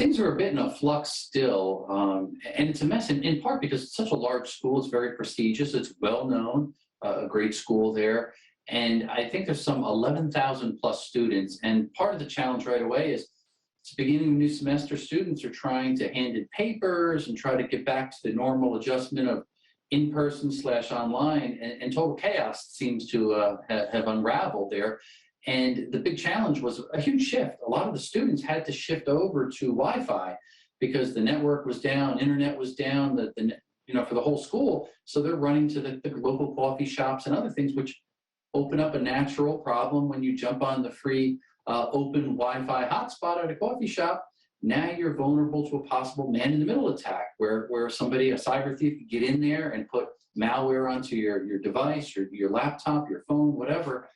Things are a bit in a flux still, and it's a mess in part because it's such a large school. It's very prestigious. It's well known, a great school there. And I think there's some 11,000 plus students. And part of the challenge right away is it's the beginning of a new semester. Students are trying to hand in papers and try to get back to the normal adjustment of in-person / online, and total chaos seems to have unraveled there. And the big challenge was a huge shift. A lot of the students had to shift over to Wi-Fi because the network was down, internet was down, for the whole school. So they're running to the local coffee shops and other things, which open up a natural problem when you jump on the free open Wi-Fi hotspot at a coffee shop. Now you're vulnerable to a possible man-in-the-middle attack where somebody, a cyber thief, could get in there and put malware onto your device, your laptop, your phone, whatever,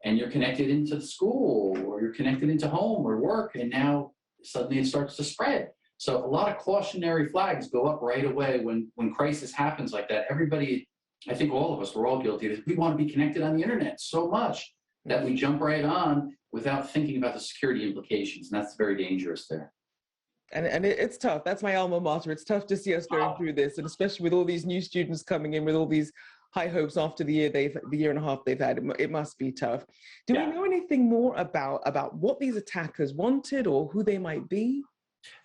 and you're connected into the school or you're connected into home or work, and now suddenly it starts to spread. So a lot of cautionary flags go up right away when crisis happens like that. Everybody, I think all of us, we're all guilty of it. We want to be connected on the internet so much that we jump right on without thinking about the security implications, and that's very dangerous there. And it's tough. That's my alma mater. It's tough to see us going through this, and especially with all these new students coming in with all these high hopes after the year and a half they've had. It must be tough. Do we know anything more about what these attackers wanted or who they might be?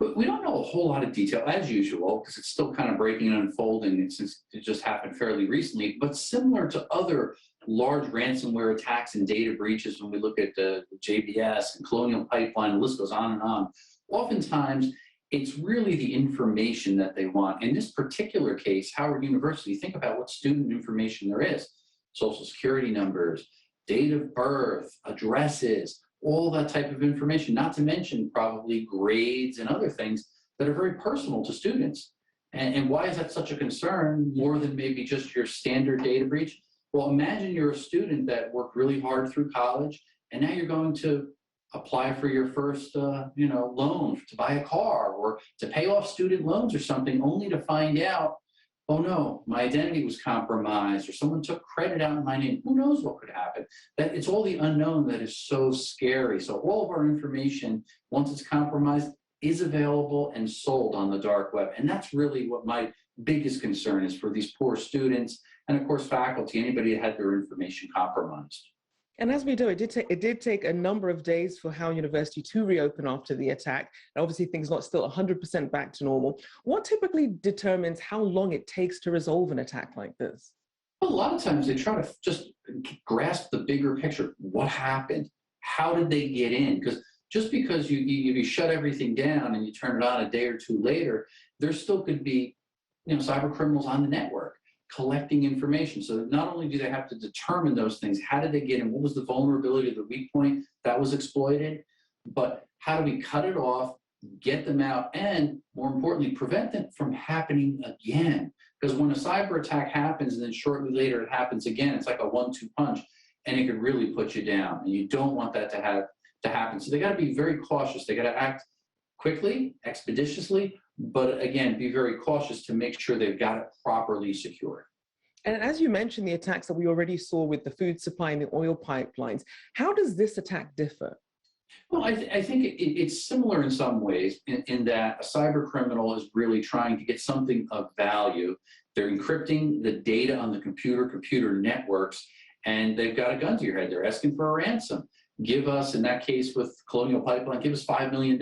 But we don't know a whole lot of detail, as usual, because it's still kind of breaking and unfolding since it just happened fairly recently. But similar to other large ransomware attacks and data breaches, when we look at the JBS and Colonial Pipeline, the list goes on and on, oftentimes it's really the information that they want. In this particular case, Howard University, think about what student information there is: social security numbers, date of birth, addresses, all that type of information, not to mention probably grades and other things that are very personal to students. And why is that such a concern, more than maybe just your standard data breach? Well, imagine you're a student that worked really hard through college, and now you're going to apply for your first loan to buy a car or to pay off student loans or something, only to find out, oh no, my identity was compromised or someone took credit out in my name. Who knows what could happen? That it's all the unknown that is so scary. So all of our information, once it's compromised, is available and sold on the dark web. And that's really what my biggest concern is for these poor students and, of course, faculty, anybody that had their information compromised. And as we know, it did take a number of days for Howard University to reopen after the attack. And obviously, things not still 100% back to normal. What typically determines how long it takes to resolve an attack like this? Well, a lot of times they try to just grasp the bigger picture. What happened? How did they get in? Because just because you shut everything down and you turn it on a day or two later, there still could be cyber criminals on the network collecting information. So not only do they have to determine those things, how did they get in, what was the vulnerability, the weak point that was exploited, but how do we cut it off, get them out, and more importantly, prevent them from happening again? Because when a cyber attack happens and then shortly later it happens again, it's like a 1-2 punch, and it could really put you down, and you don't want that to happen. So they got to be very cautious. They got to act quickly, expeditiously, but again, be very cautious to make sure they've got it properly secured. And as you mentioned, the attacks that we already saw with the food supply and the oil pipelines, how does this attack differ? Well, I think it's similar in some ways in that a cyber criminal is really trying to get something of value. They're encrypting the data on the computer networks, and they've got a gun to your head. They're asking for a ransom. Give us, in that case with Colonial Pipeline, give us $5 million,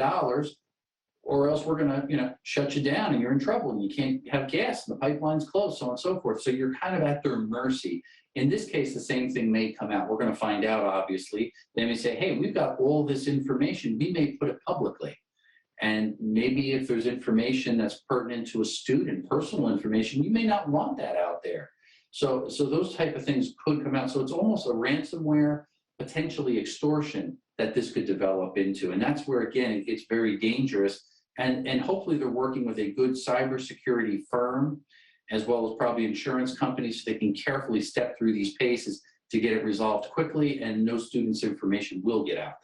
or else we're going to shut you down and you're in trouble and you can't have gas and the pipeline's closed, so on and so forth. So you're kind of at their mercy. In this case, the same thing may come out. We're going to find out, obviously. They may say, hey, we've got all this information. We may put it publicly. And maybe if there's information that's pertinent to a student, personal information, you may not want that out there. So those type of things could come out. So it's almost a ransomware, potentially extortion that this could develop into. And that's where, again, it gets very dangerous. And hopefully they're working with a good cybersecurity firm, as well as probably insurance companies, so they can carefully step through these paces to get it resolved quickly, and no student's information will get out there.